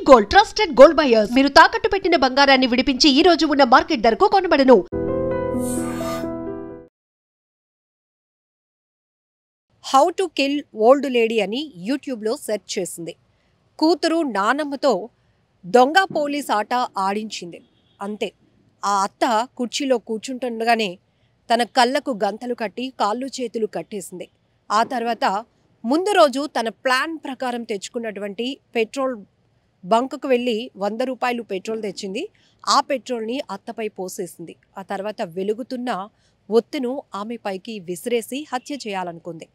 Gold trusted gold buyers మీరు తాకట్టు పెట్టిన బంగారాన్ని విడిపించి ఈ రోజు ఉన్న మార్కెట్ ధరకు కొనబడను. How to kill old lady అని యూట్యూబ్లో సెర్చ్ చేసింది. కూతురు నానమ్మతో దొంగ పోలీస్ ఆట ఆడించింది. అంతే. ఆ అత్త కుర్చీలో కూర్చుంటుండగానే తన కళ్ళకు గంతలు కట్టి కాళ్ళు చేతులు కట్టేసింది. ఆ తర్వాత ముందు రోజు తన ప్లాన్ ప్రకారం తెచ్చుకున్నటువంటి పెట్రోల్ బంకుకు వెళ్ళి 100 రూపాయలు పెట్రోల్ తెచ్చింది. ఆ పెట్రోల్ని అత్తపై పోసేసింది. ఆ తర్వాత వెలుగుతున్న ఒత్తును ఆమె పైకి విసిరేసి హత్య చేయాలనుకుంది.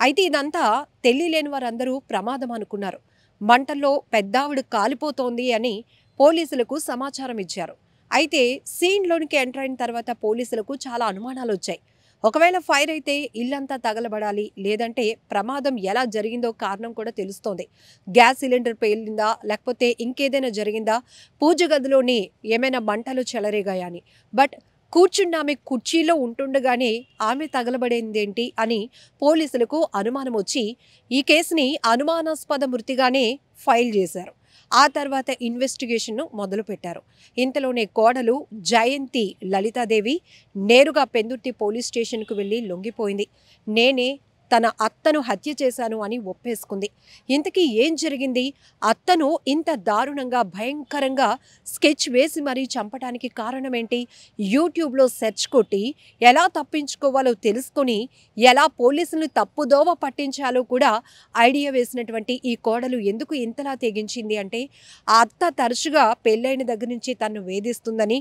అయితే ఇదంతా తెలియలేని వారందరూ ప్రమాదం అనుకున్నారు. మంటల్లో పెద్దావిడ కాలిపోతోంది అని పోలీసులకు సమాచారం ఇచ్చారు. అయితే సీన్లోనికి ఎంటర్ అయిన తర్వాత పోలీసులకు చాలా అనుమానాలు వచ్చాయి. ఒకవేళ ఫైర్ అయితే ఇల్లంతా తగలబడాలి, లేదంటే ప్రమాదం ఎలా జరిగిందో కారణం కూడా తెలుస్తోంది. గ్యాస్ సిలిండర్ పేలిందా, లేకపోతే ఇంకేదైనా జరిగిందా, పూజ గదిలోని ఏమైనా మంటలు చెలరేగాయా అని. బట్ కూర్చున్న ఆమె కుర్చీలో ఉంటుండగానే ఆమె తగలబడేందేంటి అని పోలీసులకు అనుమానం వచ్చి ఈ కేసుని అనుమానాస్పద మృతిగానే ఫైల్ చేశారు. ఆ తర్వాత ఇన్వెస్టిగేషన్ను మొదలుపెట్టారు. ఇంతలోనే కోడలు జయంతి లలితాదేవి నేరుగా పెందుర్తి పోలీస్ స్టేషన్కు వెళ్ళి లొంగిపోయింది. నేనే తన అత్తను హత్య చేశాను అని ఒప్పేసుకుంది. ఇంతకీ ఏం జరిగింది? అత్తను ఇంత దారుణంగా భయంకరంగా స్కెచ్ వేసి మరీ చంపడానికి కారణమేంటి? యూట్యూబ్లో సెర్చ్ కొట్టి ఎలా తప్పించుకోవాలో తెలుసుకొని ఎలా పోలీసులను తప్పుదోవ పట్టించాలో కూడా ఐడియా వేసినటువంటి ఈ కోడలు ఎందుకు ఇంతలా తెగించింది అంటే, ఆ అత్త తరచుగా పెళ్ళైన దగ్గర నుంచి తన్ను వేధిస్తుందని,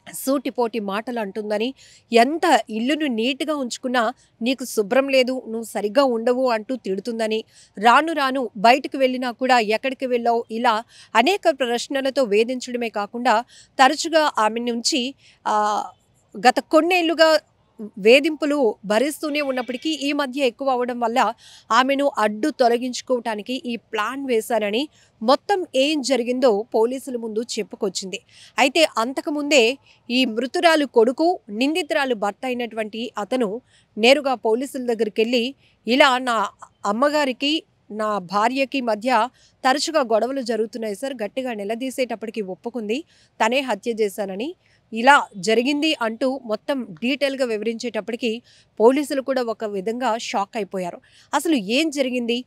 సూటిపోటి మాటలు అంటుందని, ఎంత ఇల్లును నీట్గా ఉంచుకున్నా నీకు శుభ్రం లేదు, నువ్వు సరిగ్గా ఉండవు అంటూ తిడుతుందని, రాను రాను బయటకు వెళ్ళినా కూడా ఎక్కడికి వెళ్ళావు, ఇలా అనేక ప్రశ్నలతో వేధించడమే కాకుండా తరచుగా ఆమె నుంచి గత కొన్నేళ్లుగా వేధింపులు భరిస్తూనే ఉన్నప్పటికీ ఈ మధ్య ఎక్కువ అవడం వల్ల ఆమెను అడ్డు తొలగించుకోవటానికి ఈ ప్లాన్ వేశారని మొత్తం ఏం జరిగిందో పోలీసుల ముందు చెప్పుకొచ్చింది. అయితే అంతకుముందే ఈ మృతురాలు కొడుకు, నిందితురాలు భర్త అయినటువంటి అతను నేరుగా పోలీసుల దగ్గరికి వెళ్ళి ఇలా నా అమ్మగారికి నా భార్యకి మధ్య తరచుగా గొడవలు జరుగుతున్నాయి సార్, గట్టిగా నిలదీసేటప్పటికి ఒప్పుకుంది, తనే హత్య చేశానని, ఇలా జరిగింది అంటూ మొత్తం డీటెయిల్గా వివరించేటప్పటికి పోలీసులు కూడా ఒక విధంగా షాక్ అయిపోయారు. అసలు ఏం జరిగింది?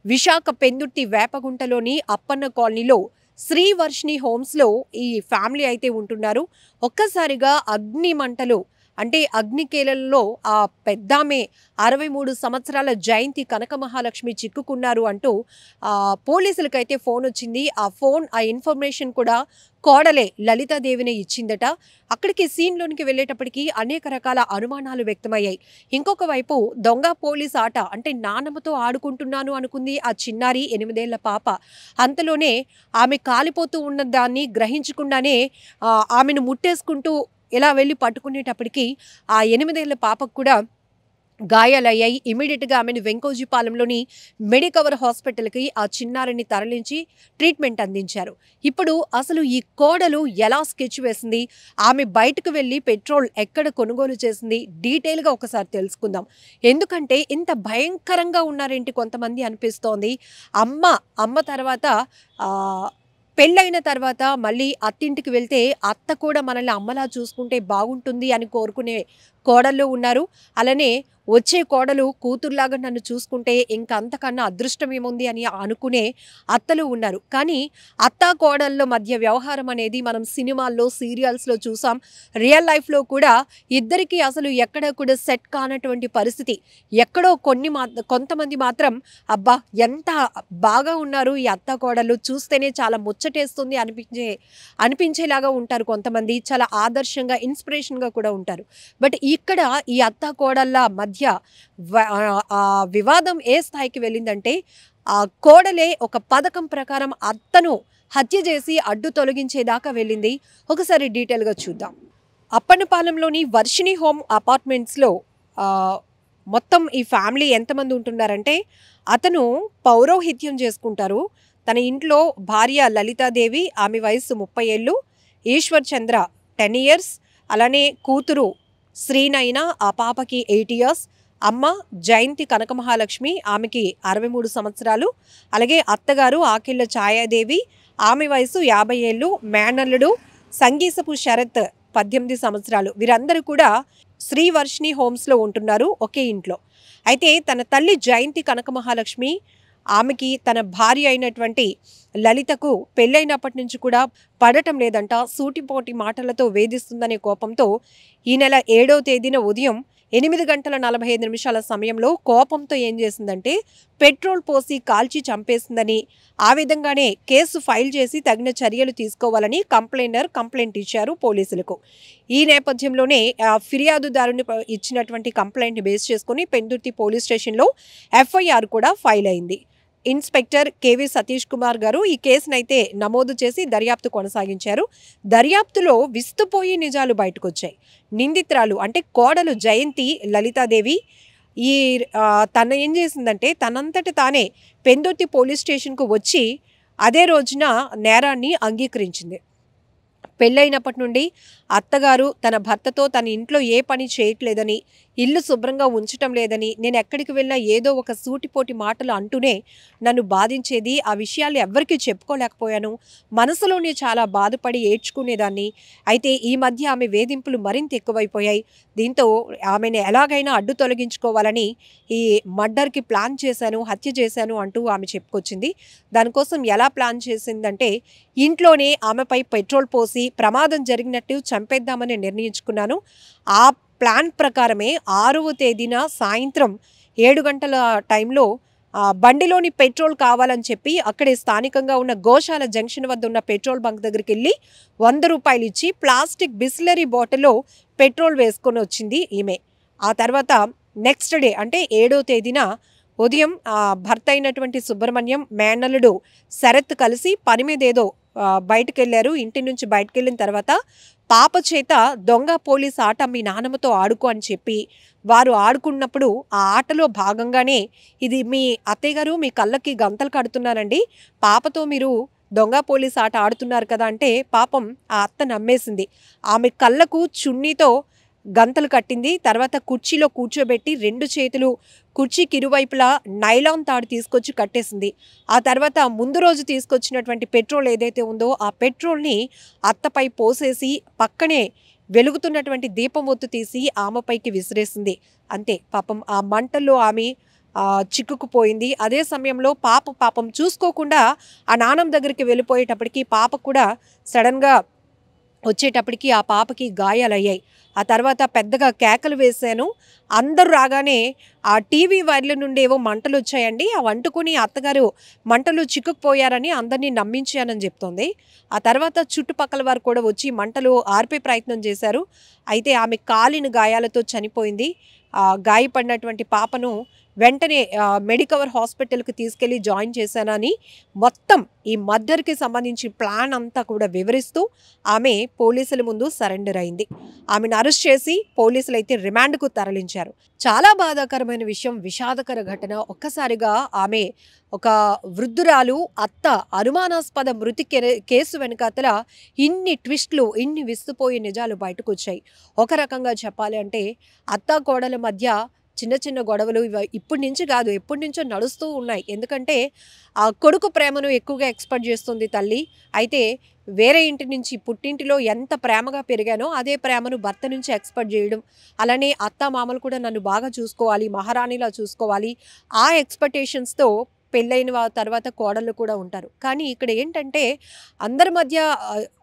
విశాఖ పెందుర్తి వేపగుంటలోని అప్పన్న కాలనీలో శ్రీవర్షిణి హోమ్స్లో ఈ ఫ్యామిలీ అయితే ఉంటున్నారు. ఒక్కసారిగా అగ్ని మంటలు అంటే అగ్నికేలలో ఆ పెద్దామే 63 సంవత్సరాల జయంతి కనక మహాలక్ష్మి చిక్కుకున్నారు అంటూ పోలీసులకైతే ఫోన్ వచ్చింది. ఆ ఇన్ఫర్మేషన్ కూడా కోడలే లలితాదేవినే ఇచ్చిందట. అక్కడికి సీన్లోనికి వెళ్ళేటప్పటికీ అనేక రకాల అనుమానాలు వ్యక్తమయ్యాయి. ఇంకొక వైపు దొంగ పోలీస్ ఆట అంటే నానమ్మతో ఆడుకుంటున్నాను అనుకుంది ఆ చిన్నారి 8 ఏళ్ల పాప. అంతలోనే ఆమె కాలిపోతూ ఉన్న దాన్ని గ్రహించకుండానే ఆమెను ముట్టేసుకుంటూ ఇలా వెళ్ళి పట్టుకునేటప్పటికి ఆ 8 ఏళ్ల పాపకు కూడా గాయాలయ్యాయి. ఇమీడియట్గా ఆమెను వెంకోజీపాలెంలోని మెడికవర్ హాస్పిటల్కి ఆ చిన్నారిని తరలించి ట్రీట్మెంట్ అందించారు. ఇప్పుడు అసలు ఈ కోడలు ఎలా స్కెచ్ వేసింది, ఆమె బయటకు వెళ్ళి పెట్రోల్ ఎక్కడ కొనుగోలు చేసింది, డీటెయిల్గా ఒకసారి తెలుసుకుందాం. ఎందుకంటే ఇంత భయంకరంగా ఉన్నారేంటి కొంతమంది అనిపిస్తోంది. అమ్మ తర్వాత పెళ్ళైన తర్వాత మళ్ళీ అత్తింటికి వెళ్తే అత్త కూడా మనల్ని అమ్మలా చూసుకుంటే బాగుంటుంది అని కోరుకునే కోడళ్ళు ఉన్నారు. అలానే వచ్చే కోడలు కూతురులాగా నన్ను చూసుకుంటే ఇంకా అంతకన్నా అదృష్టం ఏముంది అని అనుకునే అత్తలు ఉన్నారు. కానీ అత్త కోడళ్ళ మధ్య వ్యవహారం అనేది మనం సినిమాల్లో, సీరియల్స్లో చూసాం. రియల్ లైఫ్లో కూడా ఇద్దరికి అసలు ఎక్కడ కూడా సెట్ కానటువంటి పరిస్థితి. ఎక్కడో కొంతమంది మాత్రం అబ్బా ఎంత బాగా ఉన్నారు ఈ అత్త కోడళ్ళు, చూస్తేనే చాలా ముచ్చటేస్తుంది అనిపించేలాగా ఉంటారు. కొంతమంది చాలా ఆదర్శంగా, ఇన్స్పిరేషన్గా కూడా ఉంటారు. బట్ ఇక్కడ ఈ అత్త కోడళ్ళ మధ్య వివాదం ఏ స్థాయికి వెళ్ళిందంటే ఆ కోడలే ఒక పథకం ప్రకారం అత్తను హత్య చేసి అడ్డు తొలగించేదాకా వెళ్ళింది. ఒకసారి డీటెయిల్గా చూద్దాం. అప్పన్నపాలెంలోని వర్షిణి హోమ్ అపార్ట్మెంట్స్లో మొత్తం ఈ ఫ్యామిలీ ఎంతమంది ఉంటున్నారంటే, అతను పౌరోహిత్యం చేసుకుంటారు. తన ఇంట్లో భార్య లలితాదేవి, ఆమె వయసు 30 ఏళ్ళు, ఈశ్వర్ చంద్ర 10 ఇయర్స్, అలానే కూతురు శ్రీనైన, ఆ పాపకి 8 ఇయర్స్, అమ్మ జయంతి కనక మహాలక్ష్మి, ఆమెకి 63 సంవత్సరాలు, అలాగే అత్తగారు ఆకిళ్ళ ఛాయాదేవి, ఆమె వయసు 50 ఏళ్ళు. మేనల్లుడు సంగీసపు శరత్ 18 సంవత్సరాలు. వీరందరూ కూడా శ్రీవర్షిణి హోమ్స్లో ఉంటున్నారు, ఒకే ఇంట్లో. అయితే తన తల్లి జయంతి కనకమహాలక్ష్మి, ఆమెకి తన భార్య అయినటువంటి లలితకు పెళ్ళైనప్పటి నుంచి కూడా పడటం లేదంట. సూటిపోటి మాటలతో వేధిస్తుందనే కోపంతో ఈ నెల 7వ తేదీన ఉదయం 8:45 సమయంలో కోపంతో ఏం చేసిందంటే పెట్రోల్ పోసి కాల్చి చంపేసిందని, ఆ విధంగానే కేసు ఫైల్ చేసి తగిన చర్యలు తీసుకోవాలని కంప్లైంట్ ఇచ్చారు పోలీసులకు. ఈ నేపథ్యంలోనే ఫిర్యాదుదారుని ఇచ్చినటువంటి కంప్లైంట్ని బేస్ చేసుకుని పెందుర్తి పోలీస్ స్టేషన్లో ఎఫ్ఐఆర్ కూడా ఫైల్ అయింది. ఇన్స్పెక్టర్ కేవీ సతీష్ కుమార్ గారు ఈ కేసునైతే నమోదు చేసి దర్యాప్తు కొనసాగించారు. దర్యాప్తులో విస్తుపోయి నిజాలు బయటకొచ్చాయి. నిందితురాలు అంటే కోడలు జయంతి లలితాదేవి తన ఏం చేసిందంటే తనంతట తానే పెందుర్తి పోలీస్ స్టేషన్కు వచ్చి అదే రోజున నేరాన్ని అంగీకరించింది. పెళ్ళైనప్పటి నుండి అత్తగారు తన భర్తతో తన ఇంట్లో ఏ పని చేయట్లేదని, ఇల్లు శుభ్రంగా ఉంచటం లేదని, నేను ఎక్కడికి వెళ్ళినా ఏదో ఒక సూటిపోటి మాటలు అంటూనే నన్ను బాధించేది. ఆ విషయాలు ఎవ్వరికీ చెప్పుకోలేకపోయాను. మనసులోనే చాలా బాధపడి ఏడ్చుకునేదాన్ని. అయితే ఈ మధ్య ఆమె వేధింపులు మరింత ఎక్కువైపోయాయి. దీంతో ఆమెను ఎలాగైనా అడ్డు తొలగించుకోవాలని ఈ మర్డర్కి ప్లాన్ చేశాను, హత్య చేశాను అంటూ ఆమె చెప్పుకొచ్చింది. దానికోసం ఎలా ప్లాన్ చేసిందంటే ఇంట్లోనే ఆమెపై పెట్రోల్ పోసి ప్రమాదం జరిగినట్టు చంపేద్దామని నిర్ణయించుకున్నాను. ఆ ప్లాన్ ప్రకారమే 6వ తేదీన సాయంత్రం 7 గంటల టైంలో బండిలోని పెట్రోల్ కావాలని చెప్పి అక్కడే స్థానికంగా ఉన్న గోశాల జంక్షన్ వద్ద ఉన్న పెట్రోల్ బంక్ దగ్గరికి వెళ్ళి 100 రూపాయలు ఇచ్చి ప్లాస్టిక్ బిస్లరీ బాటిల్లో పెట్రోల్ వేసుకొని వచ్చింది ఈమె. ఆ తర్వాత నెక్స్ట్ డే అంటే 7వ తేదీన ఉదయం భర్త అయినటువంటి సుబ్రహ్మణ్యం, మేనల్లుడు శరత్ కలిసి పని మీద ఏదో బయటకు వెళ్ళారు. ఇంటి నుంచి బయటకు వెళ్ళిన తర్వాత పాప చేత దొంగ పోలీస్ ఆట మీ నాన్నమ్మతో ఆడుకో అని చెప్పి వారు ఆడుకున్నప్పుడు ఆ ఆటలో భాగంగానే ఇది మీ అత్తయ్య గారు మీ కళ్ళకి గంతలు కడుతున్నానండి, పాపతో మీరు దొంగ పోలీస్ ఆట ఆడుతున్నారు కదా అంటే పాపం ఆ అత్త నమ్మేసింది. ఆమె కళ్ళకు చున్నీతో గంతలు కట్టింది. తర్వాత కుర్చీలో కూర్చోబెట్టి 2 చేతులు కుర్చీకి ఇరువైపులా నైలాన్ తాడు తీసుకొచ్చి కట్టేసింది. ఆ తర్వాత ముందు రోజు తీసుకొచ్చినటువంటి పెట్రోల్ ఏదైతే ఉందో ఆ పెట్రోల్ని అత్తపై పోసేసి పక్కనే వెలుగుతున్నటువంటి దీపం ఒత్తు తీసి ఆమెపైకి విసిరేసింది. అంతే, పాపం ఆ మంటల్లో ఆమె చిక్కుకుపోయింది. అదే సమయంలో పాపం చూసుకోకుండా ఆ నాన్నమ్మ దగ్గరికి వెళ్ళిపోయేటప్పటికి పాప కూడా సడన్గా వచ్చేటప్పటికి ఆ పాపకి గాయాలయ్యాయి. ఆ తర్వాత పెద్దగా కేకలు వేశాను. అందరూ రాగానే ఆ టీవీ వైర్ల నుండి ఏవో మంటలు వచ్చాయండి, అవి అంటుకుని అత్తగారు మంటలు చిక్కుకుపోయారని అందరినీ నమ్మించానని చెప్తోంది. ఆ తర్వాత చుట్టుపక్కల వారు కూడా వచ్చి మంటలు ఆర్పే ప్రయత్నం చేశారు. అయితే ఆమె కాలిన గాయాలతో చనిపోయింది. గాయపడినటువంటి పాపను వెంటనే మెడికవర్ హాస్పిటల్కి తీసుకెళ్లి జాయిన్ చేశానని మొత్తం ఈ మర్డర్కి సంబంధించి ప్లాన్ అంతా కూడా వివరిస్తూ ఆమె పోలీసుల ముందు సరెండర్ అయింది. ఆమెను అరెస్ట్ చేసి పోలీసులు అయితే రిమాండ్కు తరలించారు. చాలా బాధాకరమైన విషయం, విషాదకర ఘటన. ఒక్కసారిగా ఆమె ఒక వృద్ధురాలు అత్త అనుమానాస్పద మృతి కేసు వెనుకాతల ఇన్ని ట్విస్ట్లు, ఇన్ని విస్తుపోయే నిజాలు బయటకు వచ్చాయి. ఒక రకంగా చెప్పాలి అంటే అత్త కోడల మధ్య చిన్న చిన్న గొడవలు ఇప్పటి నుంచి కాదు, ఎప్పటి నుంచో నడుస్తూ ఉన్నాయి. ఎందుకంటే ఆ కొడుకు ప్రేమను ఎక్కువగా ఎక్స్పెక్ట్ చేస్తుంది తల్లి. అయితే వేరే ఇంటి నుంచి పుట్టింటిలో ఎంత ప్రేమగా పెరిగానో అదే ప్రేమను భర్త నుంచి ఎక్స్పెక్ట్ చేయడం, అలానే అత్త మామలు కూడా నన్ను బాగా చూసుకోవాలి, మహారాణిలా చూసుకోవాలి, ఆ ఎక్స్పెక్టేషన్స్తో పెళ్ళైన తర్వాత కోడళ్ళు కూడా ఉంటారు. కానీ ఇక్కడ ఏంటంటే అందరి మధ్య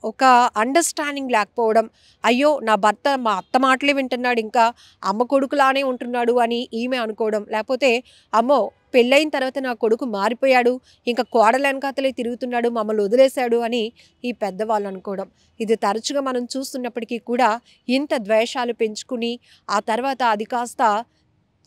ఒక అండర్స్టాండింగ్ లేకపోవడం, అయ్యో నా భర్త మా అత్త మాటలే వింటున్నాడు, ఇంకా అమ్మ కొడుకులానే ఉంటున్నాడు అని ఈమె అనుకోవడం, లేకపోతే అమ్మో పెళ్ళైన తర్వాత నా కొడుకు మారిపోయాడు, ఇంకా కోడల వెనకాతలే తిరుగుతున్నాడు, మమ్మల్ని వదిలేశాడు అని ఈ పెద్దవాళ్ళు అనుకోవడం. ఇది తరచుగా మనం చూస్తున్నప్పటికీ కూడా ఇంత ద్వేషాలు పెంచుకుని ఆ తర్వాత అది కాస్త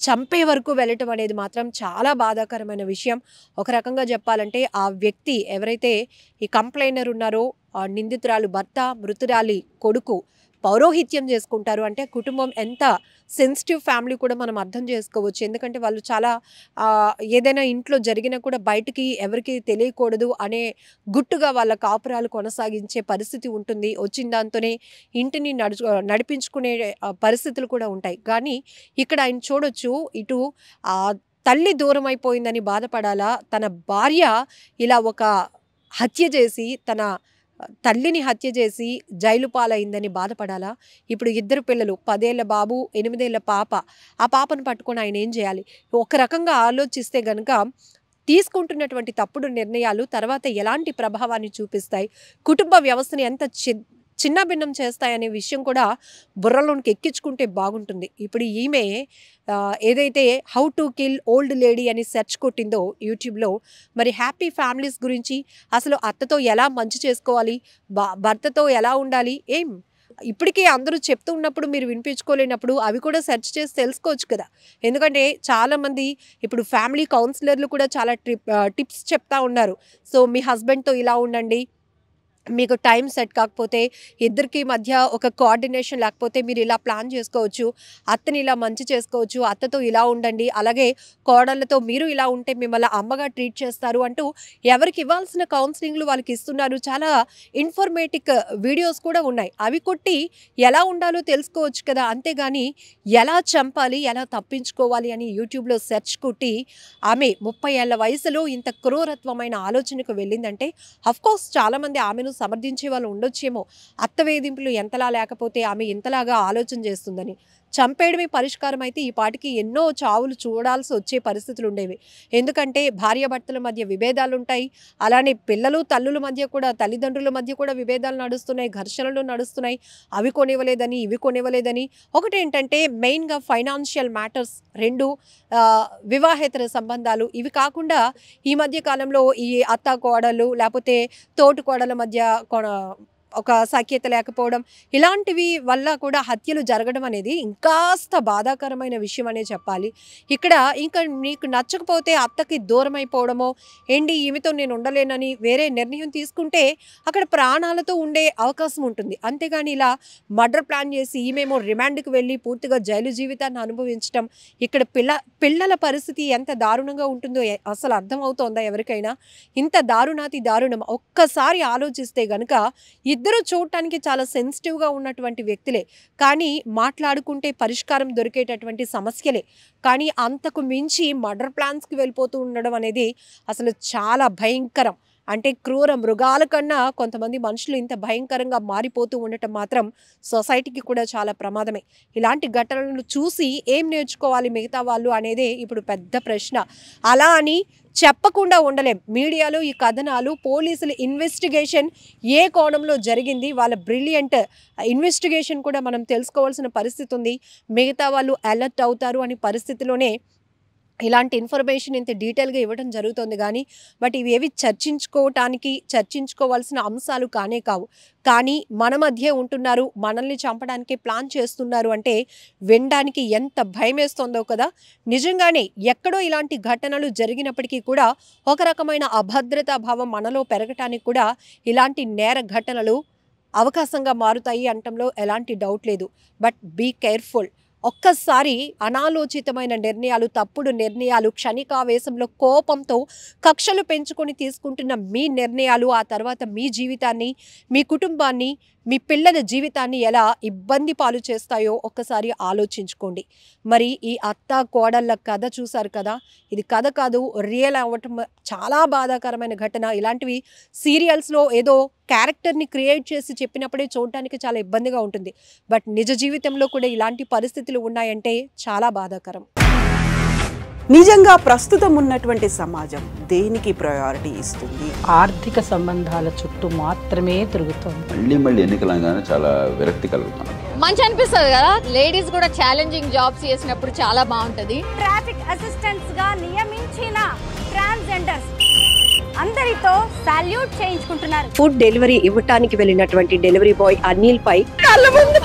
చంపే వరకు వెళ్ళటం అనేది మాత్రం చాలా బాధాకరమైన విషయం. ఒక రకంగా చెప్పాలంటే ఆ వ్యక్తి ఎవరైతే ఈ కంప్లైనర్ ఉన్నారో ఆ నిందితురాలు భర్త, మృతురాలి కొడుకు పౌరోహిత్యం చేసుకుంటారు అంటే కుటుంబం ఎంత సెన్సిటివ్ ఫ్యామిలీ కూడా మనం అర్థం చేసుకోవచ్చు. ఎందుకంటే వాళ్ళు చాలా ఏదైనా ఇంట్లో జరిగినా కూడా బయటికి ఎవరికి తెలియకూడదు అనే గుట్టుగా వాళ్ళ కాపురాలు కొనసాగించే పరిస్థితి ఉంటుంది. వచ్చిన దాంతోనే ఇంటిని నడిపించుకునే పరిస్థితులు కూడా ఉంటాయి. కానీ ఇక్కడ ఆయన చూడొచ్చు, ఇటు తల్లి దూరం అయిపోయిందని బాధపడాలా, తన భార్య ఇలా ఒక హత్య చేసి తన తల్లిని హత్య చేసి జైలు పాలైందని బాధపడాలా? ఇప్పుడు 2 పిల్లలు, 10 ఏళ్ల బాబు, 8 ఏళ్ల పాప. ఆ పాపను పట్టుకొని ఆయన ఏం చేయాలి? ఒక రకంగా ఆలోచిస్తే గనుక తీసుకుంటున్నటువంటి తప్పుడు నిర్ణయాలు తర్వాత ఎలాంటి ప్రభావాన్ని చూపిస్తాయి, కుటుంబ వ్యవస్థని ఎంత చిన్నభిన్నం చేస్తాయనే విషయం కూడా బుర్రలోనికి ఎక్కించుకుంటే బాగుంటుంది. ఇప్పుడు ఈమె ఏదైతే how to kill old lady అని సెర్చ్ కొట్టిందో యూట్యూబ్లో, మరి హ్యాపీ ఫ్యామిలీస్ గురించి, అసలు అత్తతో ఎలా మంచి చేసుకోవాలి, భర్తతో ఎలా ఉండాలి, ఇప్పటికీ అందరూ చెప్తూ ఉన్నప్పుడు మీరు వినిపించుకోలేనప్పుడు అవి కూడా సెర్చ్ చేసి తెలుసుకోవచ్చు కదా. ఎందుకంటే చాలామంది ఇప్పుడు ఫ్యామిలీ కౌన్సిలర్లు కూడా చాలా టిప్స్ చెప్తా ఉన్నారు. సో మీ హస్బెండ్తో ఇలా ఉండండి, మీకు టైం సెట్ కాకపోతే, ఇద్దరికి మధ్య ఒక కోఆర్డినేషన్ లేకపోతే మీరు ఇలా ప్లాన్ చేసుకోవచ్చు, అత్తని ఇలా మంచి చేసుకోవచ్చు, అత్తతో ఇలా ఉండండి, అలాగే కోడళ్ళతో మీరు ఇలా ఉంటే మిమ్మల్ని అమ్మగా ట్రీట్ చేస్తారు అంటూ ఎవరికి ఇవ్వాల్సిన కౌన్సిలింగ్లు వాళ్ళకి ఇస్తున్నారు. చాలా ఇన్ఫర్మేటివ్ వీడియోస్ కూడా ఉన్నాయి. అవి కొట్టి ఎలా ఉండాలో తెలుసుకోవచ్చు కదా. అంతేగాని ఎలా చంపాలి, ఎలా తప్పించుకోవాలి అని యూట్యూబ్లో సెర్చ్ కొట్టి ఆమె 30 ఏళ్ల వయసులో ఇంత క్రూరత్వమైన ఆలోచనకు వెళ్ళిందంటే అఫ్కోర్స్ చాలామంది ఆమెను సమర్థించే వాళ్ళు ఉండొచ్చేమో. అత్త వేధింపులు ఎంతలా లేకపోతే ఆమె ఇంతలాగా ఆలోచన చేస్తుందని. చంపేయడమే పరిష్కారం అయితే ఈ పాటికి ఎన్నో చావులు చూడాల్సి వచ్చే పరిస్థితులు ఉండేవి. ఎందుకంటే భార్యాభర్తల మధ్య విభేదాలు ఉంటాయి, అలానే పిల్లలు తల్లుల మధ్య కూడా, తల్లిదండ్రుల మధ్య కూడా విభేదాలు నడుస్తున్నాయి, ఘర్షణలు నడుస్తున్నాయి. అవి కొనివ్వలేదని, ఇవి కొనివ్వలేదని. ఒకటి ఏంటంటే మెయిన్గా ఫైనాన్షియల్ మ్యాటర్స్, 2 వివాహేతర సంబంధాలు. ఇవి కాకుండా ఈ మధ్య కాలంలో ఈ అత్త కోడలు లేకపోతే తోటి కోడల మధ్య ఒక సఖ్యత లేకపోవడం, ఇలాంటివి వల్ల కూడా హత్యలు జరగడం అనేది ఇంకాస్త బాధాకరమైన విషయం అనే చెప్పాలి. ఇక్కడ ఇంకా నీకు నచ్చకపోతే అత్తకి దూరం అయిపోవడమో, ఈమెతో నేను ఉండలేనని వేరే నిర్ణయం తీసుకుంటే అక్కడ ప్రాణాలతో ఉండే అవకాశం ఉంటుంది. అంతేగాని ఇలా మర్డర్ ప్లాన్ చేసి ఈమెమో రిమాండ్కి వెళ్ళి పూర్తిగా జైలు జీవితాన్ని అనుభవించడం, ఇక్కడ పిల్లల పరిస్థితి ఎంత దారుణంగా ఉంటుందో అసలు అర్థమవుతోందా ఎవరికైనా? ఇంత దారుణాతి దారుణం. ఒక్కసారి ఆలోచిస్తే గనుక ఇద్దరు చూడటానికి చాలా సెన్సిటివ్గా ఉన్నటువంటి వ్యక్తులే, కానీ మాట్లాడుకుంటే పరిష్కారం దొరికేటటువంటి సమస్యలే. కానీ అంతకు మించి మర్డర్ ప్లాన్స్కి వెళ్ళిపోతూ ఉండడం అనేది అసలు చాలా భయంకరం. అంటే క్రూర మృగాల కన్నా కొంతమంది మనుషులు ఇంత భయంకరంగా మారిపోతూ ఉండటం మాత్రం సొసైటీకి కూడా చాలా ప్రమాదమే. ఇలాంటి ఘటనలను చూసి ఏం నేర్చుకోవాలి మిగతా వాళ్ళు అనేదే ఇప్పుడు పెద్ద ప్రశ్న. అలా అని చెప్పకుండా ఉండలేం. మీడియాలో ఈ కథనాలు, పోలీసుల ఇన్వెస్టిగేషన్ ఏ కోణంలో జరిగింది, వాళ్ళ బ్రిలియంట్ ఇన్వెస్టిగేషన్ కూడా మనం తెలుసుకోవాల్సిన పరిస్థితి ఉంది. మిగతా వాళ్ళు అలర్ట్ అవుతారు అనే పరిస్థితిలోనే ఇలాంటి ఇన్ఫర్మేషన్ ఇంత డీటెయిల్గా ఇవ్వడం జరుగుతుంది. బట్ ఇవేవి చర్చించుకోవాల్సిన అంశాలు కానే కావు. కానీ మన మధ్య ఉంటున్నారు, మనల్ని చంపడానికి ప్లాన్ చేస్తున్నారు అంటే వినడానికి ఎంత భయం వేస్తుందో కదా. నిజంగానే ఎక్కడో ఇలాంటి ఘటనలు జరిగినప్పటికీ కూడా ఒక రకమైన అభద్రతా భావం మనలో పెరగటానికి కూడా ఇలాంటి నేర ఘటనలు అవకాశంగా మారుతాయి అనటంలో ఎలాంటి డౌట్ లేదు. But be careful. ఒక్కసారి అనాలోచితమైన నిర్ణయాలు, తప్పుడు నిర్ణయాలు, క్షణికావేశంలో కోపంతో కక్షలు పెంచుకొని తీసుకుంటున్న మీ నిర్ణయాలు ఆ తర్వాత మీ జీవితాన్ని, మీ కుటుంబాన్ని, మీ పిల్లల జీవితాన్ని ఎలా ఇబ్బంది పాలు చేస్తాయో ఒక్కసారి ఆలోచించుకోండి. మరి ఈ అత్త కోడళ్ళ కథ చూశారు కదా, ఇది కథ కాదు, రియల్ అవ్వటం చాలా బాధాకరమైన ఘటన. ఇలాంటివి సీరియల్స్లో ఏదో క్యారెక్టర్ని క్రియేట్ చేసి చెప్పినప్పుడే చూడటానికి చాలా ఇబ్బందిగా ఉంటుంది. బట్ నిజ జీవితంలో కూడా ఇలాంటి పరిస్థితులు ఉన్నాయంటే చాలా బాధాకరం. నిజంగా ప్రస్తుతం ఉన్నటువంటి సమాజం దేనికి ప్రయారిటీ ఇస్తుంది? ఆర్థిక సంబంధాల చుట్టూ మాత్రమే తిరుగుతుంది. మళ్ళీ ఎన్నికలంగానే చాలా విరక్తి కలుగుతాను. మంచి అనిపిస్తుంది కదా, లేడీస్ కూడా ఛాలెంజింగ్ జాబ్స్ చేసినప్పుడు చాలా బాగుంటది. ట్రాఫిక్ అసిస్టెంట్స్ గా నియమించిన ట్రాన్స్జెండర్స్ అందరితో సాల్యూట్ చేయించుకుంటున్నారు. ఫుడ్ డెలివరీ ఇవ్వటానికి వెళ్ళినటువంటి డెలివరీ బాయ్ అనిల్ పై కళ్ళ ముందు